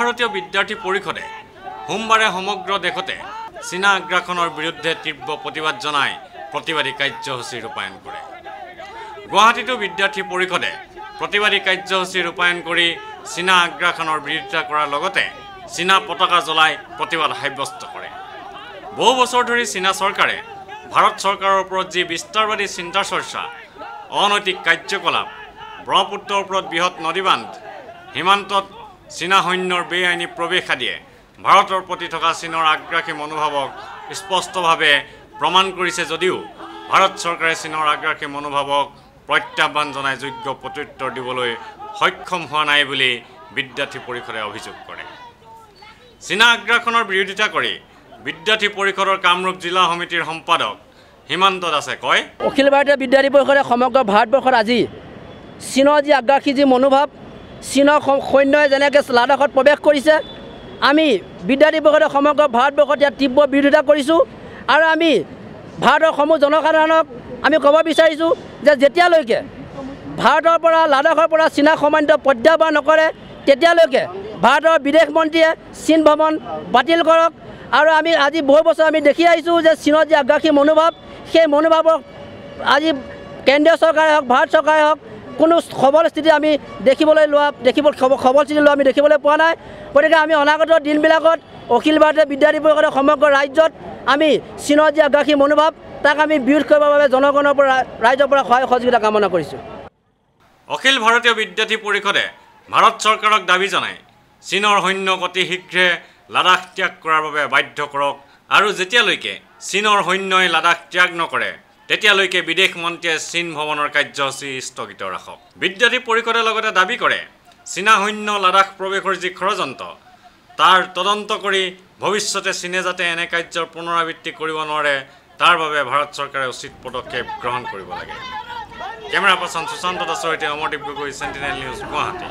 ভাৰতীয় বিদ্যাৰ্থী পৰিষদে সোমবাৰে সমগ্ৰ দেশতে চীনা আগ্ৰাসনৰ বিৰুদ্ধে তীব্ৰ প্ৰতিবাদ জনাই প্ৰতিবাদী কাৰ্যসূচী ৰূপায়ণ কৰে। গুৱাহাটীতো বিদ্যাৰ্থী পৰিষদে প্ৰতিবাদী কাৰ্যসূচী ৰূপায়ণ কৰি চীনা আগ্ৰাসনৰ বিৰোধিতা কৰাৰ লগতে চীনা পতাকা জ্বলাই প্ৰতিবাদ সাব্যস্ত কৰে। বহু বছৰ ধৰি চীনা চৰকাৰে ভাৰত চৰকাৰৰ ওপৰত যি বিস্তাৰবাদী চিন্তা চৰ্চা, অনৈতিক কাৰ্যকলাপ, ব্ৰহ্মপুত্ৰৰ ওপৰত বৃহৎ নদীবান্ধ, সীমান্তত চীনা সৈন্যৰ বেআইনী প্ৰৱেশ আদিয়ে ভাৰতৰ প্ৰতি থকা চীনৰ আগ্ৰাসী মনোভাৱক স্পষ্টভাৱে প্ৰমাণ কৰিছে যদিও ভাৰত চৰকাৰে চীনৰ আগ্ৰাসী মনোভাৱক প্ৰত্যাহ্বান জনাই যোগ্য প্ৰত্যুত্তৰ দিবলৈ সক্ষম হোৱা নাই বুলি বিদ্যাৰ্থী পৰিষদে অভিযোগ কৰে। চীনা আগ্ৰাসনৰ বিৰোধিতা কৰি বিদ্যাৰ্থী পৰিষদৰ কামৰূপ জিলা সমিতিৰ সম্পাদক হিমান্ত দাসে কয়, অখিল ভাৰতীয় বিদ্যাৰ্থী পৰিষদে সমগ্ৰ ভাৰতবৰ্ষত আজি চীনৰ যি আগ্ৰাসী যি মনোভাৱ, চীনৰ সৈন্যই যেনেকৈ লাডাখত প্ৰৱেশ কৰিছে, আমি বিদ্যাৰ্থী পৰিষদে সমগ্ৰ ভাৰতবৰ্ষত ইয়াত তীব্ৰ বিৰোধিতা কৰিছোঁ। আৰু আমি ভাৰতৰ সমূহ জনসাধাৰণক আমি ক'ব বিচাৰিছোঁ যে যেতিয়ালৈকে ভাৰতৰ পৰা লাডাখৰ পৰা চীনা সীমান্ত প্ৰত্যাহ্বান নকৰে তেতিয়ালৈকে ভাৰতৰ বিদেশ মন্ত্ৰীয়ে চীন ভ্ৰমণ বাতিল কৰক। আৰু আমি আজি বহু বছৰ আমি দেখি আহিছোঁ যে চীনৰ যি আগ্ৰাসী মনোভাৱ, সেই মনোভাৱক আজি কেন্দ্ৰীয় চৰকাৰে হওক, ভাৰত চৰকাৰে হওক, কোনো সবল স্থিতি আমি সবল স্থিতি লোৱা আমি দেখিবলৈ পোৱা নাই। গতিকে আমি অনাগত দিনবিলাকত অখিল ভাৰতীয় বিদ্যাৰ্থী পৰিষদে সমগ্ৰ ৰাজ্যত আমি চীনৰ যি আগ্ৰাসী মনোভাৱ তাক আমি বিৰোধ কৰিবৰ বাবে জনগণৰ পৰা, ৰাইজৰ পৰা সহায় সহযোগিতা কামনা কৰিছোঁ। অখিল ভাৰতীয় বিদ্যাৰ্থী পৰিষদে ভাৰত চৰকাৰক দাবী জনাই চীনৰ সৈন্যক অতি শীঘ্ৰে লাডাখ ত্যাগ কৰাৰ বাবে বাধ্য কৰক আৰু যেতিয়ালৈকে চীনৰ সৈন্যই লাডাখ ত্যাগ নকৰে তেতিয়ালৈকে বিদেশ মন্ত্ৰীয়ে চীন ভ্ৰমণৰ কাৰ্যসূচী স্থগিত ৰাখক। বিদ্যাৰ্থী পৰিষদে লগতে দাবী কৰে চীনা সৈন্য লাডাখ প্ৰৱেশৰ যি ষড়যন্ত্ৰ তাৰ তদন্ত কৰি ভৱিষ্যতে চীনে যাতে এনে কাৰ্যৰ পুনৰাবৃত্তি কৰিব নোৱাৰে তাৰ বাবে ভাৰত চৰকাৰে উচিত পদক্ষেপ গ্ৰহণ কৰিব লাগে। কেমেৰা পাৰ্চন সুশান্ত দাসৰ সৈতে অমৰদীপ গগৈ, চেণ্টিনেল নিউজ, গুৱাহাটী।